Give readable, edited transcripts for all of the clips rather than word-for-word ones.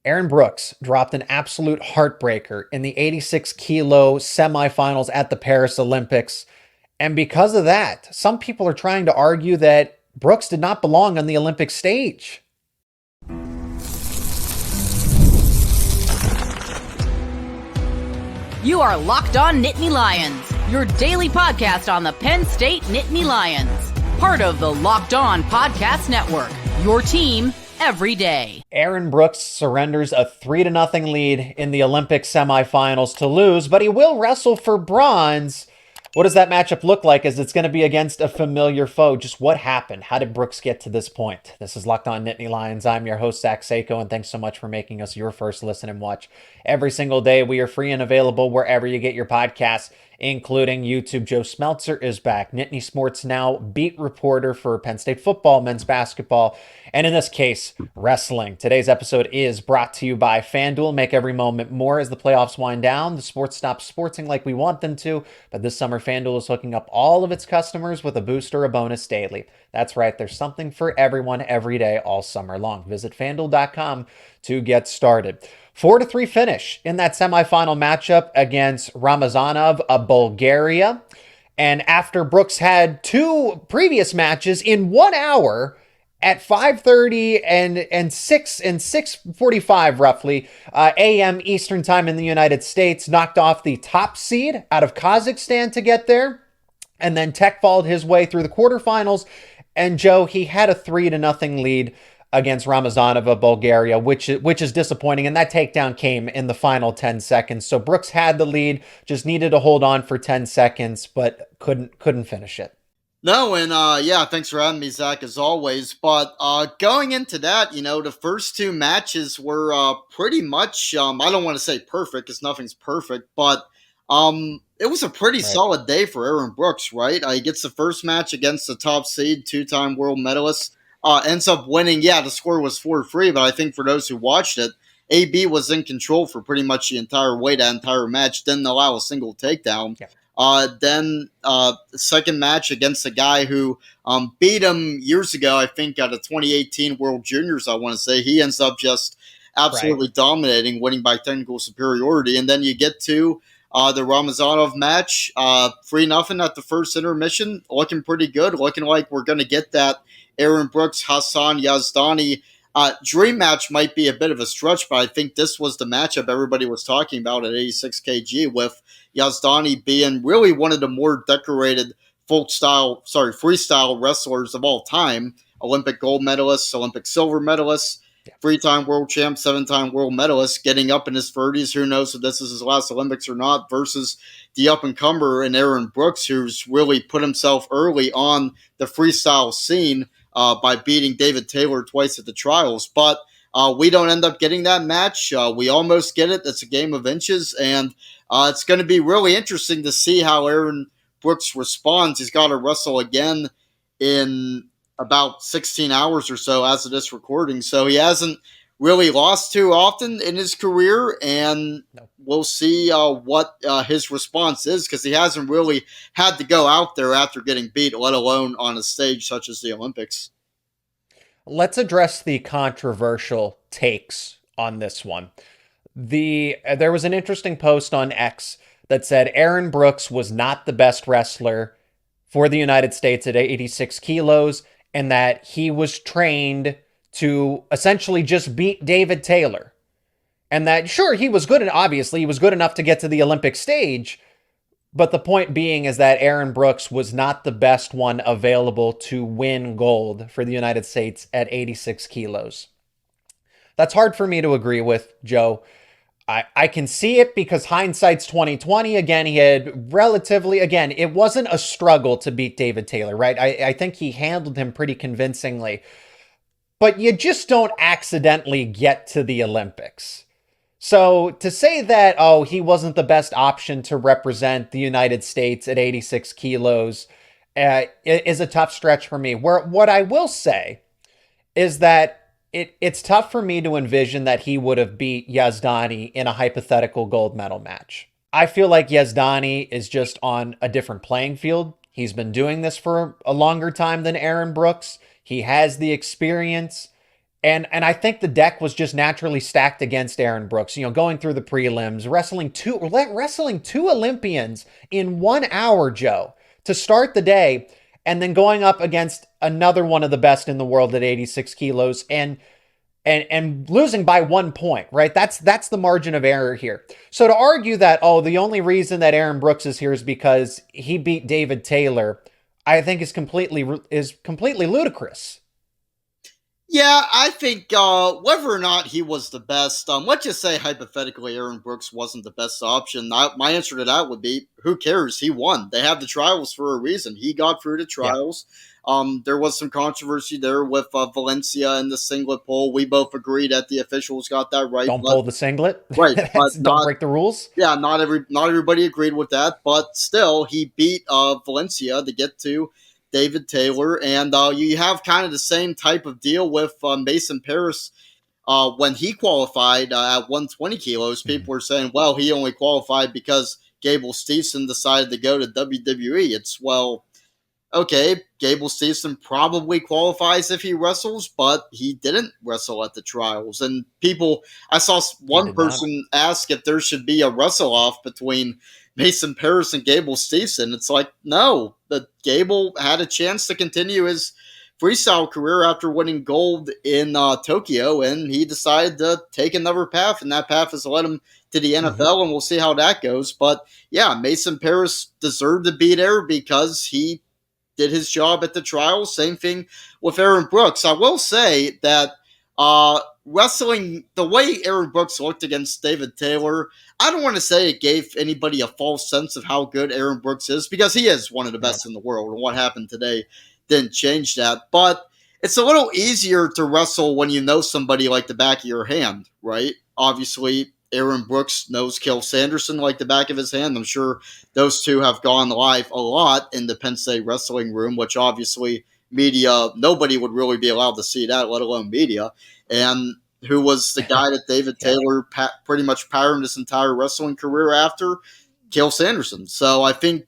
Aaron Brooks dropped an absolute heartbreaker in the 86 kilo semifinals at the Paris Olympics. And because of that, some people are trying to argue that Brooks did not belong on the Olympic stage. You are Locked On Nittany Lions, your daily podcast on the Penn State Nittany Lions. Part of the Locked On Podcast Network, your team every day. Aaron Brooks surrenders a 3-0 lead in the Olympic semifinals to lose, but he will wrestle for bronze. What does that matchup look like, as it's going to be against a familiar foe? Just what happened? How did Brooks get to this point? This is Locked On Nittany Lions. I'm your host, Zach Seyko, and thanks so much for making us your first listen and watch every single day. We are free and available wherever you get your podcasts, including YouTube. Joe Smeltzer is back, Nittany Sports Now beat reporter for Penn State football, men's basketball, and in this case, wrestling. Today's episode is brought to you by FanDuel. Make every moment more as the playoffs wind down. The sports stop sporting like we want them to, but this summer FanDuel is hooking up all of its customers with a boost or a bonus daily. That's right, there's something for everyone every day all summer long. Visit FanDuel.com to get started. 4-3 finish in that semifinal matchup against Ramazanov of Bulgaria. And after Brooks had two previous matches in 1 hour at 5:30 and 6:45 roughly a.m. Eastern time in the United States, knocked off the top seed out of Kazakhstan to get there. And then Tech followed his way through the quarterfinals. And Joe, he had a 3-0 lead against Ramazanov of Bulgaria, which is disappointing. And that takedown came in the final 10 seconds. So Brooks had the lead, just needed to hold on for 10 seconds, but couldn't finish it. No, and yeah, thanks for having me, Zach, as always. But going into that, the first two matches were pretty much, I don't want to say perfect because nothing's perfect, but it was a pretty solid day for Aaron Brooks, right? He gets the first match against the top seed, two-time world medalist, ends up winning. Yeah, the score was 4-3, but I think for those who watched it, AB was in control for pretty much the entire way, that entire match, didn't allow a single takedown. Yeah. Then the second match against a guy who beat him years ago, I think at the 2018 World Juniors, I want to say. He ends up just absolutely dominating, winning by technical superiority. And then you get to the Ramazanov match, 3-0 at the first intermission, looking pretty good, looking like we're going to get that Aaron Brooks, Hassan Yazdani dream match. Might be a bit of a stretch, but I think this was the matchup everybody was talking about at 86 kg, with Yazdani being really one of the more decorated freestyle wrestlers of all time. Olympic gold medalist, Olympic silver medalist, three-time world champ, seven-time world medalist, getting up in his 30s. Who knows if this is his last Olympics or not, versus the up-and-comer in Aaron Brooks, who's really put himself early on the freestyle scene by beating David Taylor twice at the trials. But we don't end up getting that match. We almost get it. It's a game of inches, and it's going to be really interesting to see how Aaron Brooks responds. He's got to wrestle again in about 16 hours or so as of this recording. So he hasn't really lost too often in his career, and we'll see what his response is, because he hasn't really had to go out there after getting beat, let alone on a stage such as the Olympics. Let's address the controversial takes on this one. There was an interesting post on X that said Aaron Brooks was not the best wrestler for the United States at 86 kilos, and that he was trained to essentially just beat David Taylor. And that, sure, he was good, and obviously he was good enough to get to the Olympic stage, but the point being is that Aaron Brooks was not the best one available to win gold for the United States at 86 kilos. That's hard for me to agree with, Joe. I can see it because hindsight's 2020. Again, he had it wasn't a struggle to beat David Taylor, right? I think he handled him pretty convincingly. But you just don't accidentally get to the Olympics. So to say that, he wasn't the best option to represent the United States at 86 kilos is a tough stretch for me. What I will say is that it's tough for me to envision that he would have beat Yazdani in a hypothetical gold medal match. I feel like Yazdani is just on a different playing field. He's been doing this for a longer time than Aaron Brooks. He has the experience. And I think the deck was just naturally stacked against Aaron Brooks. You know, going through the prelims, wrestling two Olympians in 1 hour, Joe, to start the day, and then going up against another one of the best in the world at 86 kilos and losing by 1 point, right? That's the margin of error here. So to argue that, oh, the only reason that Aaron Brooks is here is because he beat David Taylor, I think is completely ludicrous. Yeah, I think whether or not he was the best, let's just say hypothetically Aaron Brooks wasn't the best option. My answer to that would be, who cares? He won. They have the trials for a reason. He got through the trials. Yeah. There was some controversy there with Valencia in the singlet poll. We both agree that the officials got that right. Don't pull the singlet. Right. Don't break the rules. Yeah, not everybody agreed with that, but still, he beat Valencia to get to David Taylor, and you have kind of the same type of deal with Mason Paris when he qualified at 120 kilos. People were saying, well, he only qualified because Gable Steveson decided to go to WWE. It's, well, okay, Gable Steveson probably qualifies if he wrestles, but he didn't wrestle at the trials. And I saw one person ask if there should be a wrestle-off between Mason Paris and Gable Steveson. It's like, no, but Gable had a chance to continue his freestyle career after winning gold in Tokyo, and he decided to take another path, and that path has led him to the NFL, and we'll see how that goes. But yeah, Mason Paris deserved to be there because he did his job at the trials. Same thing with Aaron Brooks. I will say that wrestling, the way Aaron Brooks looked against David Taylor, I don't want to say it gave anybody a false sense of how good Aaron Brooks is, because he is one of the best in the world, and what happened today didn't change that. But it's a little easier to wrestle when you know somebody like the back of your hand, right? Obviously, Aaron Brooks knows Kel Sanderson like the back of his hand. I'm sure those two have gone live a lot in the Penn State wrestling room, which obviously media, nobody would really be allowed to see that, let alone media. And who was the guy that David Taylor pretty much patterned his entire wrestling career after? Kel Sanderson. So I think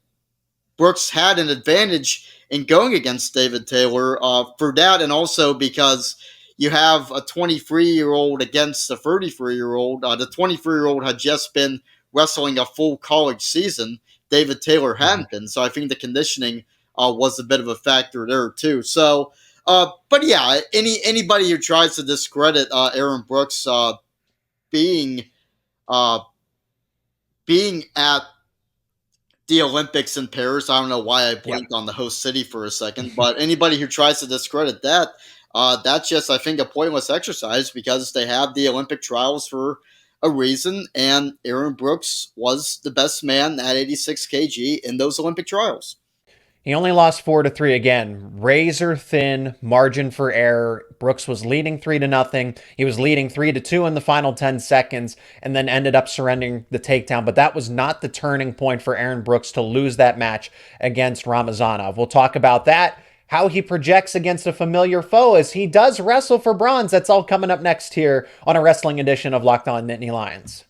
Brooks had an advantage in going against David Taylor for that, and also because you have a 23-year-old against a 33-year-old. The 23-year-old had just been wrestling a full college season. David Taylor hadn't been. So I think the conditioning was a bit of a factor there too. So, but yeah, anybody who tries to discredit Aaron Brooks being at the Olympics in Paris, I don't know why I blinked on the host city for a second, but anybody who tries to discredit that, that's just, I think, a pointless exercise, because they have the Olympic trials for a reason, and Aaron Brooks was the best man at 86 kg in those Olympic trials. He only lost 4-3 again. Razor thin margin for error. Brooks was leading 3-0. He was leading 3-2 in the final 10 seconds and then ended up surrendering the takedown. But that was not the turning point for Aaron Brooks to lose that match against Ramazanov. We'll talk about that, how he projects against a familiar foe as he does wrestle for bronze. That's all coming up next here on a wrestling edition of Locked On Nittany Lions.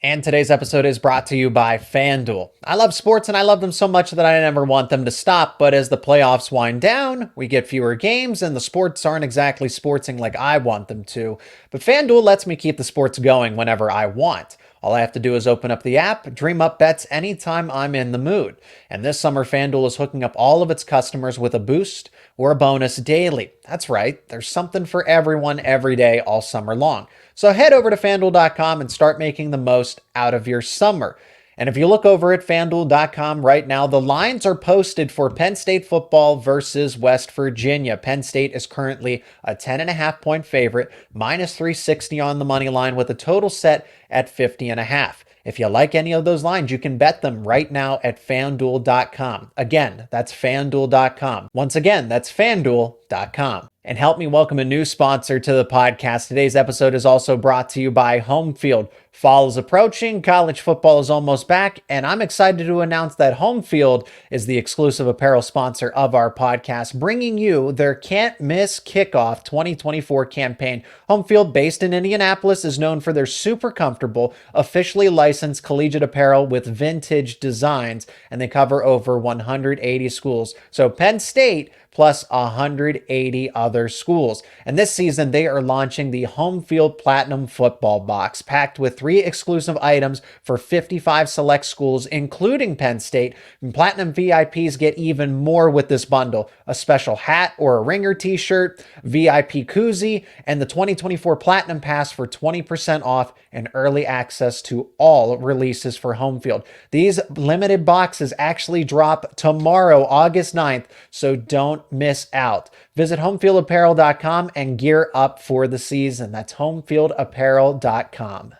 And today's episode is brought to you by FanDuel. I love sports, and I love them so much that I never want them to stop. But as the playoffs wind down, we get fewer games, and the sports aren't exactly sportsing like I want them to. But FanDuel lets me keep the sports going whenever I want. All I have to do is open up the app, dream up bets anytime I'm in the mood. And this summer, FanDuel is hooking up all of its customers with a boost or a bonus daily. That's right, there's something for everyone every day all summer long. So head over to FanDuel.com and start making the most out of your summer. And if you look over at FanDuel.com right now, the lines are posted for Penn State football versus West Virginia. Penn State is currently a 10.5-point favorite, minus 360 on the money line with a total set at 50.5. If you like any of those lines, you can bet them right now at FanDuel.com. Again, that's FanDuel.com. Once again, that's FanDuel.com. And help me welcome a new sponsor to the podcast. Today's episode is also brought to you by Home Field. Fall is approaching, college football is almost back, and I'm excited to announce that Home Field is the exclusive apparel sponsor of our podcast, bringing you their Can't Miss Kickoff 2024 campaign. Home Field, based in Indianapolis, is known for their super comfortable, officially licensed collegiate apparel with vintage designs, and they cover over 180 schools. So Penn State plus 180 180 other schools. And this season, they are launching the Home Field Platinum Football Box, packed with 3 exclusive items for 55 select schools, including Penn State. And Platinum VIPs get even more with this bundle: a special hat or a ringer t-shirt, VIP koozie, and the 2024 Platinum Pass for 20% off and early access to all releases for Home Field. These limited boxes actually drop tomorrow, August 9th, so don't miss out. Visit homefieldapparel.com and gear up for the season. That's homefieldapparel.com.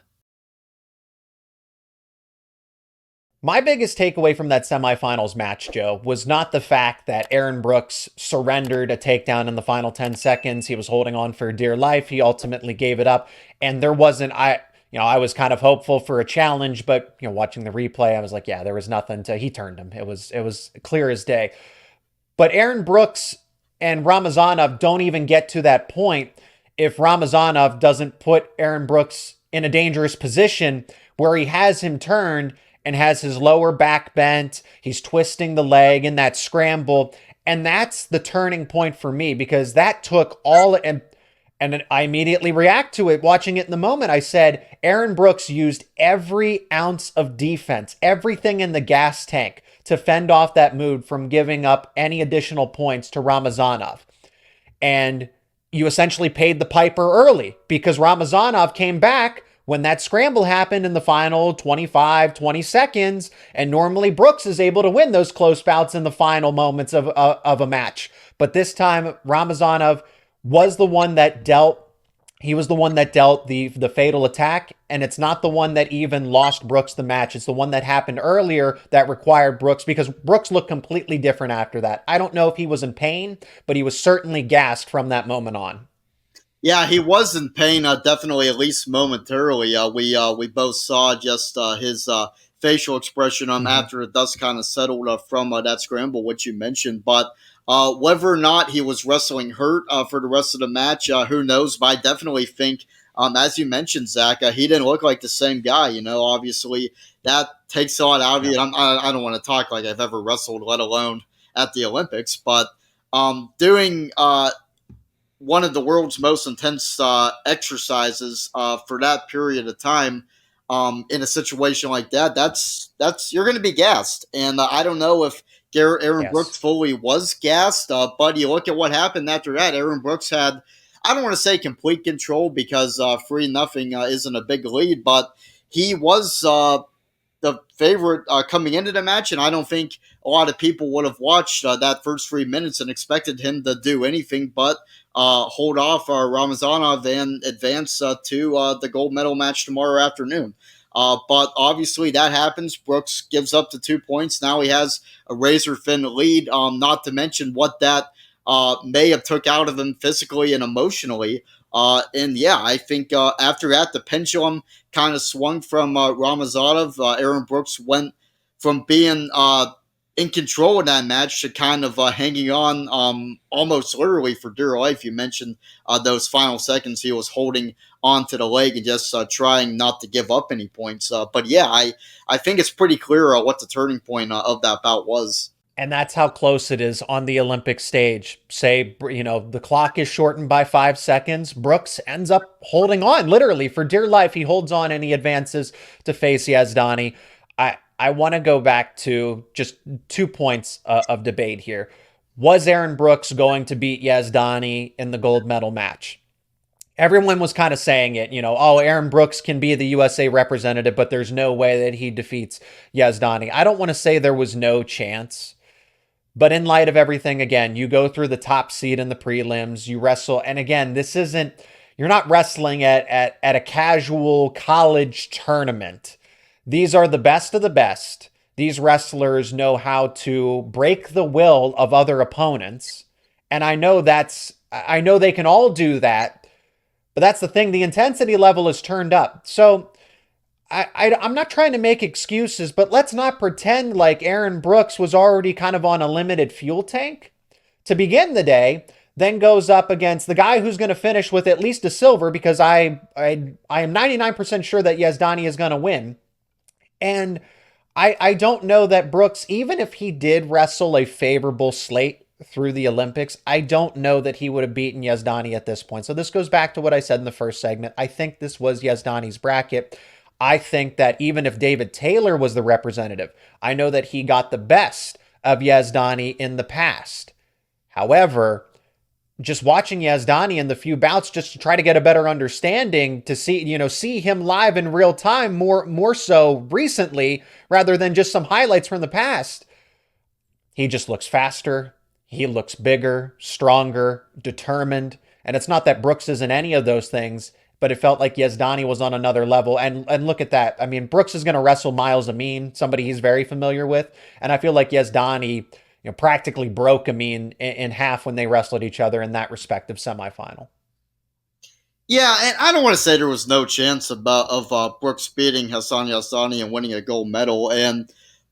My biggest takeaway from that semifinals match, Joe, was not the fact that Aaron Brooks surrendered a takedown in the final 10 seconds. He was holding on for dear life. He ultimately gave it up. And there wasn't, I was kind of hopeful for a challenge, but watching the replay, I was like, yeah, there was nothing he turned him. It was clear as day. But Aaron Brooks and Ramazanov don't even get to that point if Ramazanov doesn't put Aaron Brooks in a dangerous position where he has him turned and has his lower back bent. He's twisting the leg in that scramble. And that's the turning point for me, because that took all, and I immediately react to it. Watching it in the moment, I said, Aaron Brooks used every ounce of defense, everything in the gas tank to fend off that move from giving up any additional points to Ramazanov. And you essentially paid the piper early, because Ramazanov came back when that scramble happened in the final 25, 20 seconds, and normally Brooks is able to win those close bouts in the final moments of a match. But this time, Ramazanov was the one that dealt. He was the one that dealt the fatal attack, and it's not the one that even lost Brooks the match. It's the one that happened earlier that required Brooks, because Brooks looked completely different after that. I don't know if he was in pain, but he was certainly gassed from that moment on. Yeah, he was in pain, definitely, at least momentarily. We both saw just his facial expression after the dust kind of settled from that scramble, which you mentioned. But whether or not he was wrestling hurt for the rest of the match, who knows? But I definitely think, as you mentioned, Zach, he didn't look like the same guy. Obviously, that takes a lot out of you. I don't want to talk like I've ever wrestled, let alone at the Olympics. But doing one of the world's most intense exercises for that period of time in a situation like that, that's you're going to be gassed. And I don't know if Aaron Brooks fully was gassed, but you look at what happened after that. Aaron Brooks had, I don't want to say complete control, because 3-0 isn't a big lead, but he was the favorite coming into the match, and I don't think a lot of people would have watched that first 3 minutes and expected him to do anything but hold off Ramazanov and advance to the gold medal match tomorrow afternoon. But obviously that happens. Brooks gives up the 2 points. Now he has a razor-thin lead, not to mention what that may have took out of him physically and emotionally. And yeah, I think after that, the pendulum kind of swung from Ramazanov. Aaron Brooks went from being in control of that match to kind of hanging on almost literally for dear life. You mentioned those final seconds he was holding onto the leg and just trying not to give up any points. But yeah, I think it's pretty clear what the turning point of that bout was. And that's how close it is on the Olympic stage. Say, the clock is shortened by 5 seconds. Brooks ends up holding on, literally, for dear life. He holds on and he advances to face Yazdani. I want to go back to just 2 points of debate here. Was Aaron Brooks going to beat Yazdani in the gold medal match? Everyone was kind of saying it, Aaron Brooks can be the USA representative, but there's no way that he defeats Yazdani. I don't want to say there was no chance. But in light of everything, again, you go through the top seed in the prelims, you wrestle. And again, you're not wrestling at a casual college tournament. These are the best of the best. These wrestlers know how to break the will of other opponents. And I know they can all do that. But that's the thing. The intensity level is turned up. So I'm not trying to make excuses, but let's not pretend like Aaron Brooks was already kind of on a limited fuel tank to begin the day, then goes up against the guy who's going to finish with at least a silver, because I am 99% sure that Yazdani is going to win. And I don't know that Brooks, even if he did wrestle a favorable slate through the Olympics, I don't know that he would have beaten Yazdani at this point. So this goes back to what I said in the first segment. I think this was Yazdani's bracket. I think that even if David Taylor was the representative, I know that he got the best of Yazdani in the past. However, just watching Yazdani in the few bouts just to try to get a better understanding, to see him live in real time more so recently rather than just some highlights from the past. He just looks faster. He looks bigger, stronger, determined. And it's not that Brooks isn't any of those things, but it felt like Yazdani was on another level. And look at that. I mean, Brooks is going to wrestle Myles Amine, somebody he's very familiar with. And I feel like Yazdani practically broke Amine in half when they wrestled each other in that respective semifinal. Yeah, and I don't want to say there was no chance of Brooks beating Hassan Yazdani and winning a gold medal.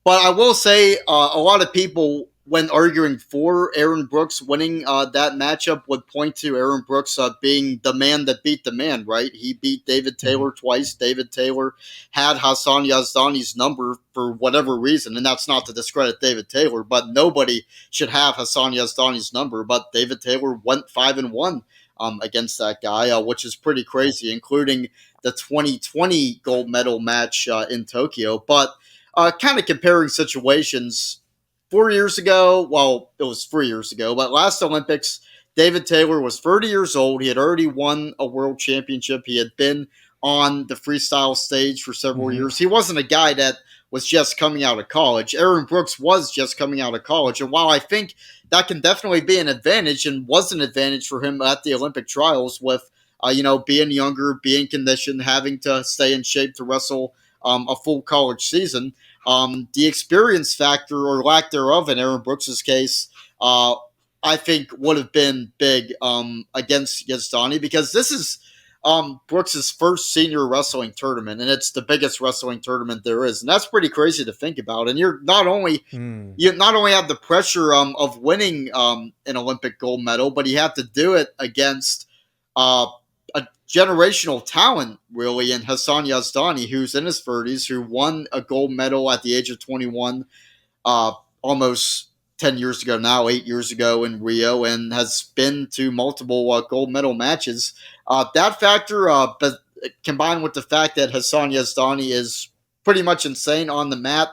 But I will say a lot of people, when arguing for Aaron Brooks winning that matchup, would point to Aaron Brooks being the man that beat the man, right? He beat David Taylor twice. David Taylor had Hassan Yazdani's number for whatever reason, and that's not to discredit David Taylor, but nobody should have Hassan Yazdani's number. But David Taylor went 5-1 against that guy, which is pretty crazy, including the 2020 gold medal match in Tokyo. But kind of comparing situations, 4 years ago, well, it was 3 years ago, but last Olympics, David Taylor was 30 years old. He had already won a world championship. He had been on the freestyle stage for several years. He wasn't a guy that was just coming out of college. Aaron Brooks was just coming out of college. And while I think that can definitely be an advantage, and was an advantage for him at the Olympic trials with, being younger, being conditioned, having to stay in shape to wrestle a full college season, the experience factor or lack thereof in Aaron Brooks' case, I think would have been big against Yazdani, because this is Brooks' first senior wrestling tournament, and it's the biggest wrestling tournament there is, and that's pretty crazy to think about. And you not only have the pressure of winning an Olympic gold medal, but you have to do it against a generational talent, really, in Hassan Yazdani, who's in his 30s, who won a gold medal at the age of 21, almost 10 years ago now, 8 years ago in Rio, and has been to multiple gold medal matches. That factor, but combined with the fact that Hassan Yazdani is pretty much insane on the mat,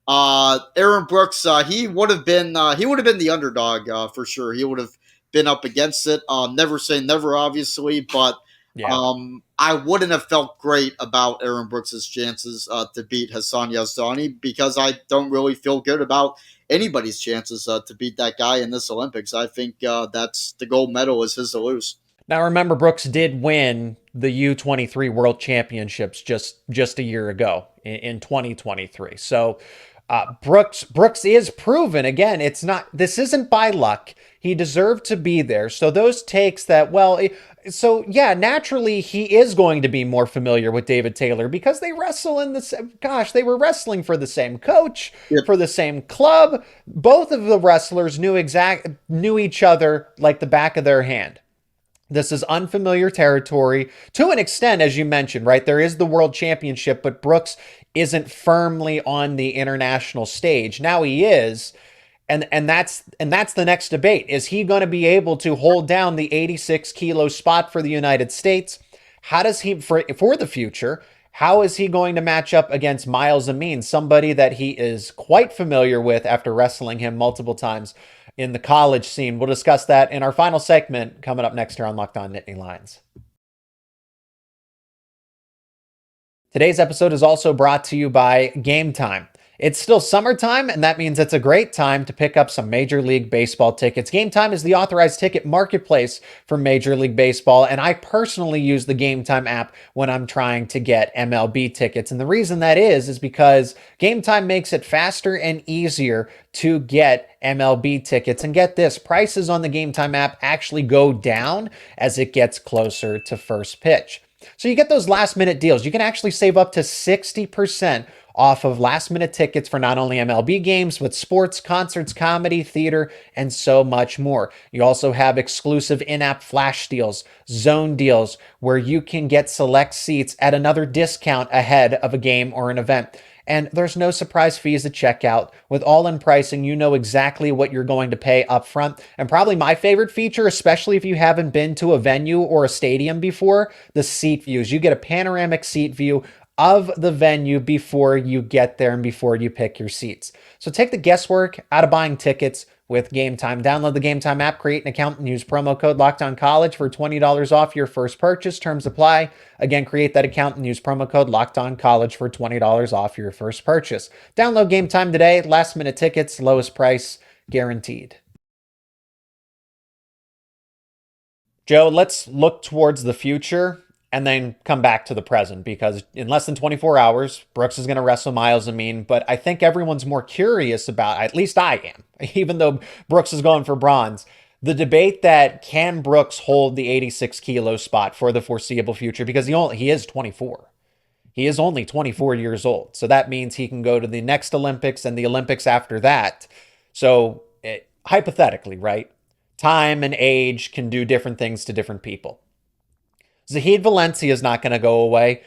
Aaron Brooks, he would have been the underdog for sure. He would have been up against it. Never say never, obviously, but I wouldn't have felt great about Aaron Brooks' chances to beat Hassan Yazdani, because I don't really feel good about anybody's chances to beat that guy in this Olympics. I think that's the gold medal is his to lose. Now, remember, Brooks did win the U23 World Championships just a year ago in 2023. So Brooks is proven. Again, this isn't by luck. He deserved to be there. So those takes that, naturally he is going to be more familiar with David Taylor, because they wrestle they were wrestling for the same coach, for the same club. Both of the wrestlers knew each other like the back of their hand. This is unfamiliar territory to an extent, as you mentioned, right? There is the World Championship, but Brooks isn't firmly on the international stage. Now he is, and that's the next debate. Is he going to be able to hold down the 86 kilo spot for the United States? How does he, for the future, how is he going to match up against Myles Amine, somebody that he is quite familiar with after wrestling him multiple times in the college scene? We'll discuss that in our final segment coming up next here on Locked On Nittany Lions. Today's episode is also brought to you by Gametime. It's still summertime, and that means it's a great time to pick up some Major League Baseball tickets. Gametime is the authorized ticket marketplace for Major League Baseball, and I personally use the Gametime app when I'm trying to get MLB tickets. And the reason that is because Gametime makes it faster and easier to get MLB tickets. And get this, prices on the Gametime app actually go down as it gets closer to first pitch. So you get those last minute deals. You can actually save up to 60% off of last minute tickets for not only MLB games, but sports, concerts, comedy, theater, and so much more. You also have exclusive in-app flash deals, zone deals, where you can get select seats at another discount ahead of a game or an event. And there's no surprise fees at checkout. With all-in pricing, you know exactly what you're going to pay up front. And probably my favorite feature, especially if you haven't been to a venue or a stadium before, the seat views. You get a panoramic seat view of the venue before you get there and before you pick your seats. So take the guesswork out of buying tickets with Gametime. Download the Gametime app, create an account, and use promo code LOCKEDONCollege for $20 off your first purchase. Terms apply. Again, create that account and use promo code LOCKEDONCollege for $20 off your first purchase. Download Gametime today. Last minute tickets, lowest price guaranteed. Joe, let's look towards the future and then come back to the present, because in less than 24 hours, Brooks is going to wrestle Myles Amine. But I think everyone's more curious about, at least I am, even though Brooks is going for bronze, the debate that can Brooks hold the 86 kilo spot for the foreseeable future, because he is 24. He is only 24 years old. So that means he can go to the next Olympics and the Olympics after that. So hypothetically, right? Time and age can do different things to different people. Zahid Valencia is not going to go away.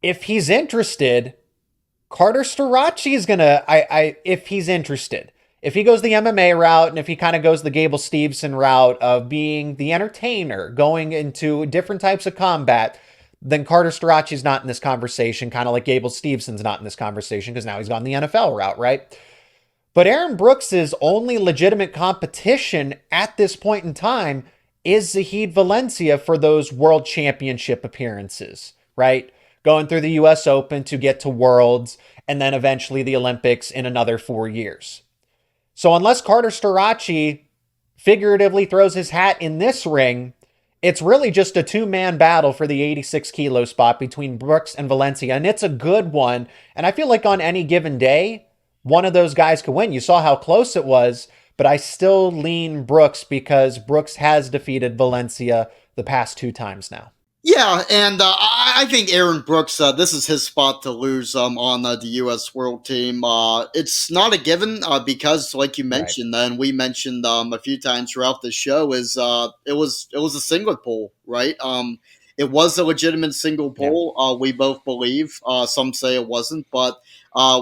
If he's interested, Carter Starachi is going to, if he's interested. If he goes the MMA route and if he kind of goes the Gable Steveson route of being the entertainer, going into different types of combat, then Carter Starachi's not in this conversation, kind of like Gable Stevenson's not in this conversation because now he's gone the NFL route, right? But Aaron Brooks' only legitimate competition at this point in time is Zahid Valencia for those world championship appearances, right? Going through the US Open to get to Worlds and then eventually the Olympics in another 4 years. So unless Carter Starachi figuratively throws his hat in this ring, it's really just a two-man battle for the 86 kilo spot between Brooks and Valencia. And it's a good one. And I feel like on any given day, one of those guys could win. You saw how close it was, but I still lean Brooks because Brooks has defeated Valencia the past 2 times now. Yeah, and I think Aaron Brooks, this is his spot to lose on the U.S. World Team. It's not a given because, like you mentioned, right, and we mentioned a few times throughout the show, is it was a singlet poll, right? It was a legitimate single poll. Yeah. We both believe. Some say it wasn't, but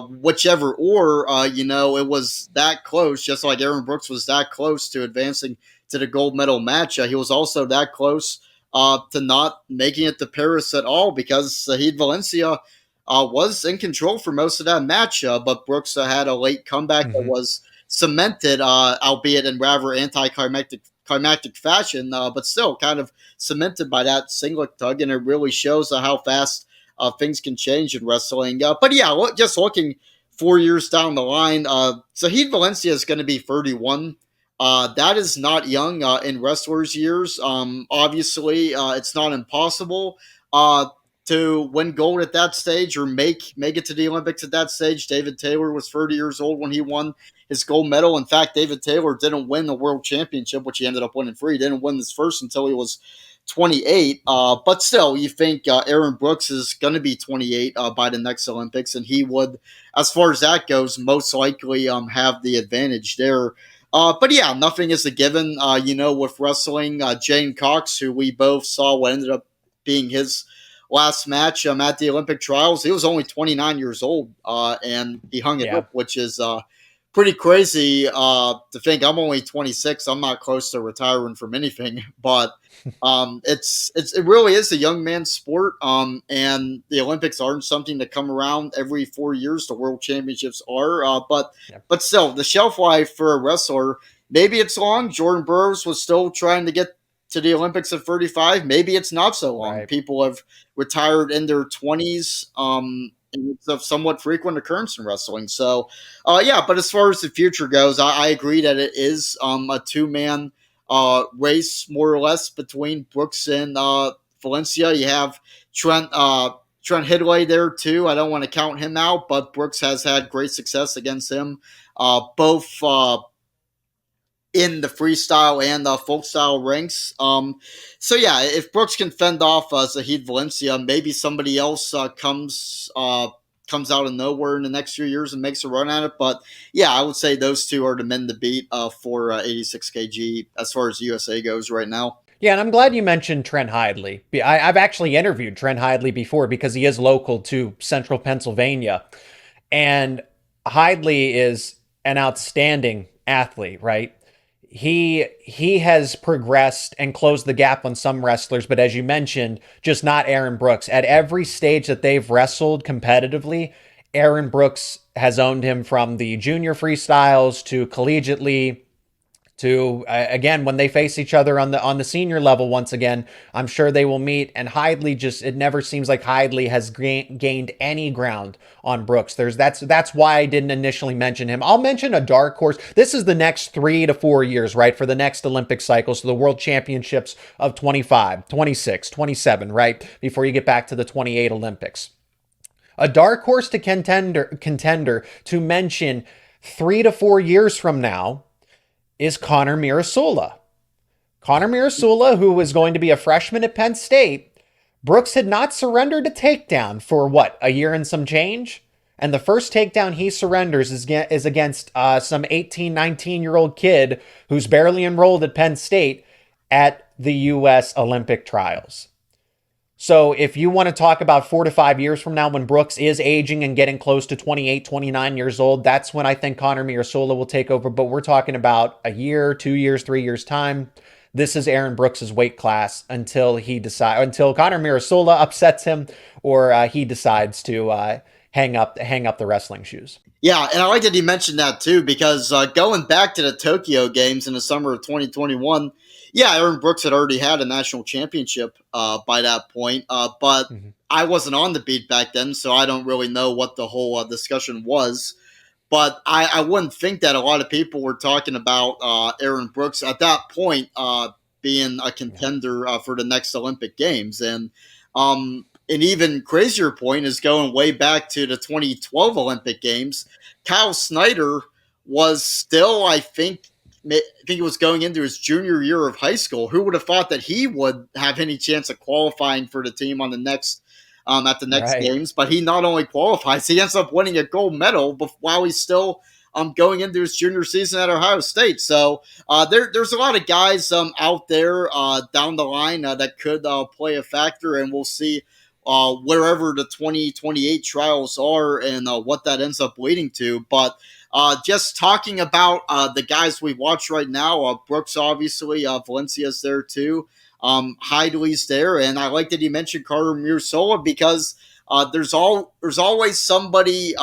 whichever, or it was that close. Just like Aaron Brooks was that close to advancing to the gold medal match, he was also that close to not making it to Paris at all, because Zahid Valencia was in control for most of that match, but Brooks had a late comeback that was cemented, albeit in rather anticlimactic fashion, but still kind of cemented by that singlet tug, and it really shows how fast things can change in wrestling. But yeah, just looking 4 years down the line, Zahid Valencia is going to be 31. That is not young in wrestlers' years. Obviously, it's not impossible to win gold at that stage or make it to the Olympics at that stage. David Taylor was 30 years old when he won his gold medal. In fact, David Taylor didn't win the world championship, which he ended up winning free. He didn't win this first until he was 28. But still, you think Aaron Brooks is going to be 28 by the next Olympics, and he would, as far as that goes, most likely have the advantage there. But yeah, nothing is a given, with wrestling. Jane Cox, who we both saw what ended up being his last match at the Olympic trials, he was only 29 years old, and he hung it up, which is pretty crazy to think. I'm only 26. I'm not close to retiring from anything, but it really is a young man's sport, and the Olympics aren't something that come around every 4 years. The World Championships are, but still, the shelf life for a wrestler, maybe it's long. Jordan Burroughs was still trying to get to the Olympics at 35. Maybe it's not so long. Right. People have retired in their 20s. And it's a somewhat frequent occurrence in wrestling. So, but as far as the future goes, I agree that it is a two-man race, more or less, between Brooks and Valencia. You have Trent Hidlay there, too. I don't want to count him out, but Brooks has had great success against him, both in the freestyle and folk style ranks. So yeah, if Brooks can fend off Zahid Valencia, maybe somebody else comes out of nowhere in the next few years and makes a run at it. But yeah, I would say those two are the men to beat for 86 kg as far as USA goes right now. Yeah, and I'm glad you mentioned Trent Hidley. I've actually interviewed Trent Hidley before because he is local to central Pennsylvania. And Hidley is an outstanding athlete, right? He has progressed and closed the gap on some wrestlers, but as you mentioned, just not Aaron Brooks. At every stage that they've wrestled competitively, Aaron Brooks has owned him from the junior freestyles to collegiately to again when they face each other on the senior level once again. I'm sure they will meet, and Hidley just, it never seems like Hidley has gained any ground on Brooks. That's why I didn't initially mention him. I'll mention a dark horse. This is the next 3 to 4 years, right, for the next Olympic cycle, so the world championships of 25, 26, 27, right, before you get back to the 28 Olympics. A dark horse to contender to mention 3 to 4 years from now is Connor Mirasola. Connor Mirasola, who was going to be a freshman at Penn State. Brooks had not surrendered a takedown for what, a year and some change? And the first takedown he surrenders is against some 18, 19-year-old kid who's barely enrolled at Penn State at the U.S. Olympic trials. So if you want to talk about 4 to 5 years from now when Brooks is aging and getting close to 28, 29 years old, that's when I think Connor Mirasola will take over. But we're talking about a year, 2 years, 3 years time. This is Aaron Brooks's weight class until Connor Mirasola upsets him or he decides to hang up the wrestling shoes. Yeah, and I like that he mentioned that too, because going back to the Tokyo Games in the summer of 2021, yeah, Aaron Brooks had already had a national championship by that point, but I wasn't on the beat back then, so I don't really know what the whole discussion was. But I wouldn't think that a lot of people were talking about Aaron Brooks at that point being a contender for the next Olympic Games. And an even crazier point is going way back to the 2012 Olympic Games. Kyle Snyder was still, I think it was going into his junior year of high school. Who would have thought that he would have any chance of qualifying for the team on the next at the next games? But he not only qualifies, he ends up winning a gold medal while he's still going into his junior season at Ohio State. So there's a lot of guys out there down the line that could play a factor, and we'll see wherever the 2028 trials are and what that ends up leading to. But just talking about the guys we watch right now, Brooks obviously, Valencia's there too. Hidley's there, and I like that he mentioned Carter Mirasola because there's always somebody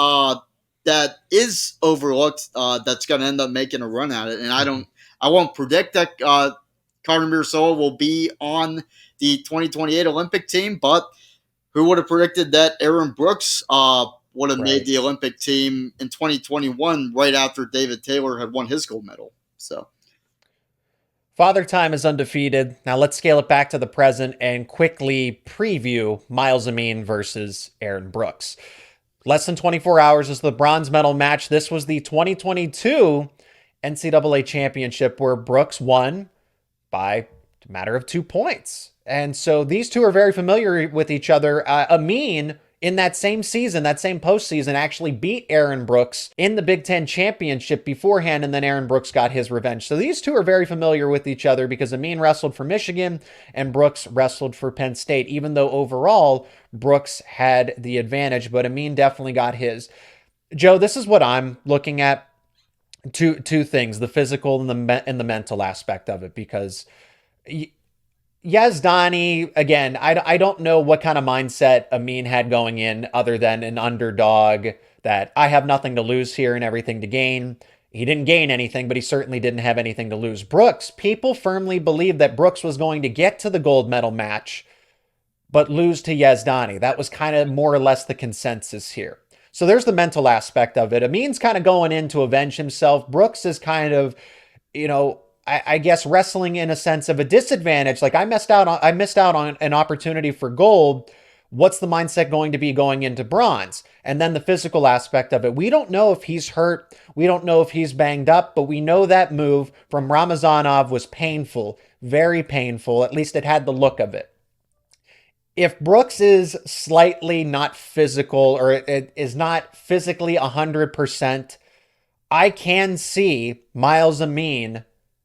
that is overlooked that's going to end up making a run at it. And I won't predict that Carter Mirasola will be on the 2028 Olympic team, but who would have predicted that Aaron Brooks would have made the Olympic team in 2021 right after David Taylor had won his gold medal? So Father Time is undefeated. Now let's scale it back to the present and quickly preview Myles Amine versus Aaron Brooks. Less than 24 hours is the bronze medal match. This was the 2022 NCAA championship where Brooks won by a matter of 2 points. And so these two are very familiar with each other. Amine, in that same season, that same postseason, actually beat Aaron Brooks in the Big Ten championship beforehand, and then Aaron Brooks got his revenge. So these two are very familiar with each other because Amine wrestled for Michigan and Brooks wrestled for Penn State, even though overall Brooks had the advantage, but Amine definitely got his. Joe, this is what I'm looking at. Two things, the physical and the mental aspect of it, because Yazdani, again, I don't know what kind of mindset Amine had going in other than an underdog, that I have nothing to lose here and everything to gain. He didn't gain anything, but he certainly didn't have anything to lose. Brooks, people firmly believed that Brooks was going to get to the gold medal match, but lose to Yazdani. That was kind of more or less the consensus here. So there's the mental aspect of it. Amine's kind of going in to avenge himself. Brooks is kind of, I guess wrestling in a sense of a disadvantage. Like I missed out on an opportunity for gold. What's the mindset going to be going into bronze? And then the physical aspect of it. We don't know if he's hurt. We don't know if he's banged up, but we know that move from Ramazanov was painful, very painful. At least it had the look of it. If Brooks is slightly not physical, or it is not physically 100%, I can see Myles Amine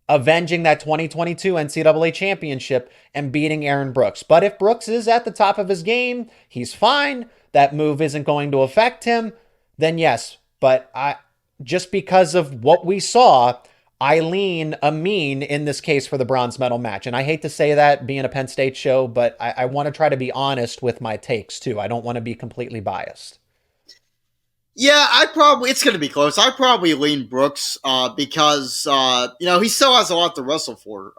avenging that 2022 NCAA championship and beating Aaron Brooks. But if Brooks is at the top of his game, he's fine. That move isn't going to affect him, then yes. But just because of what we saw, I lean Amine in this case for the bronze medal match. And I hate to say that being a Penn State show, but I want to try to be honest with my takes too. I don't want to be completely biased. Yeah, it's going to be close. I probably lean Brooks because, he still has a lot to wrestle for.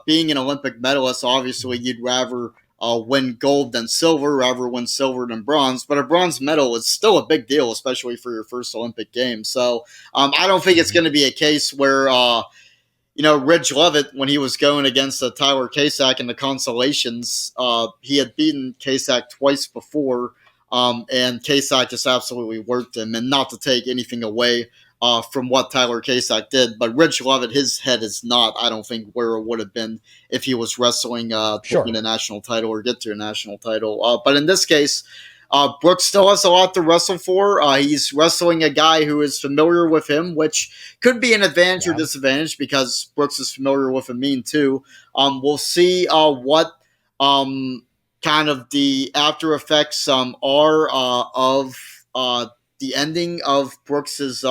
Being an Olympic medalist, obviously you'd rather win gold than silver, rather win silver than bronze. But a bronze medal is still a big deal, especially for your first Olympic Games. So I don't think it's going to be a case where, Ridge Levitt, when he was going against Tyler Kasak in the consolations, he had beaten Kasak twice before. And Kasak just absolutely worked him. And not to take anything away from what Tyler Kasak did, but Ridge Levitt, his head is not, I don't think, where it would have been if he was wrestling to win a national title or get to a national title. But in this case, Brooks still has a lot to wrestle for. He's wrestling a guy who is familiar with him, which could be an advantage or disadvantage because Brooks is familiar with Amine too. We'll see what kind of the after effects are of the ending of Brooks's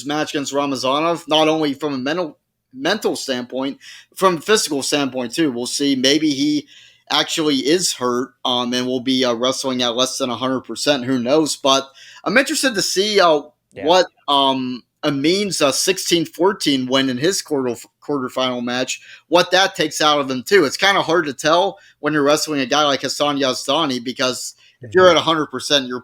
match against Ramazanov, not only from a mental standpoint, from a physical standpoint too. We'll see. Maybe he actually is hurt and will be wrestling at less than 100%. Who knows? But I'm interested to see what Amine's 16-14 win in his quarterfinal match, what that takes out of him too. It's kind of hard to tell when you're wrestling a guy like Hassan Yazdani because if you're at 100%, you're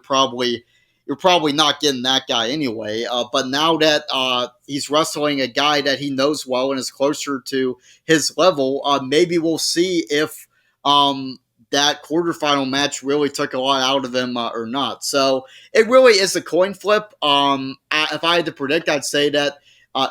probably not getting that guy anyway. But now that he's wrestling a guy that he knows well and is closer to his level, maybe we'll see if that quarterfinal match really took a lot out of him or not. So it really is a coin flip. If I had to predict, I'd say that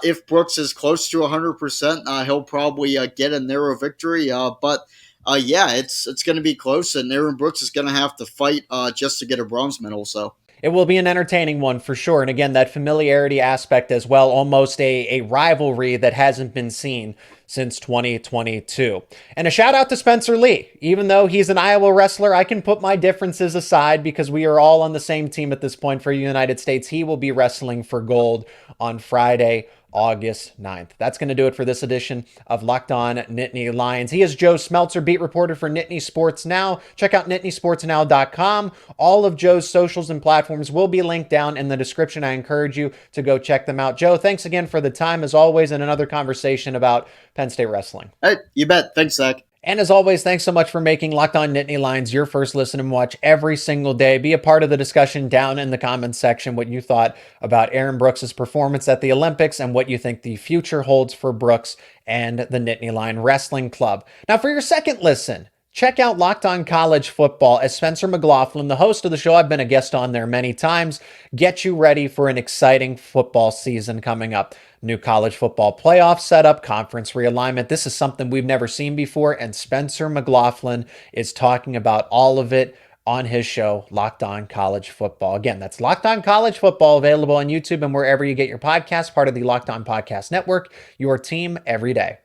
if Brooks is close to 100%, he'll probably get a narrow victory. But it's going to be close, and Aaron Brooks is going to have to fight just to get a bronze medal. So it will be an entertaining one for sure. And again, that familiarity aspect as well, almost a rivalry that hasn't been seen since 2022. And a shout out to Spencer Lee. Even though he's an Iowa wrestler, I can put my differences aside because we are all on the same team at this point for the United States. He will be wrestling for gold on Friday, August 9th. That's going to do it for this edition of Locked On Nittany Lions. He is Joe Smeltzer, beat reporter for Nittany Sports Now. Check out NittanySportsNow.com. All of Joe's socials and platforms will be linked down in the description. I encourage you to go check them out. Joe, thanks again for the time, as always, and another conversation about Penn State wrestling. Hey, you bet. Thanks, Zach. And as always, thanks so much for making Locked On Nittany Lions your first listen and watch every single day. Be a part of the discussion down in the comments section, what you thought about Aaron Brooks' performance at the Olympics and what you think the future holds for Brooks and the Nittany Lion Wrestling Club. Now, for your second listen, check out Locked On College Football as Spencer McLaughlin, the host of the show. I've been a guest on there many times. Get you ready for an exciting football season coming up. New college football playoff setup, conference realignment. This is something we've never seen before, and Spencer McLaughlin is talking about all of it on his show, Locked On College Football. Again, that's Locked On College Football, available on YouTube and wherever you get your podcasts, part of the Locked On Podcast Network, your team every day.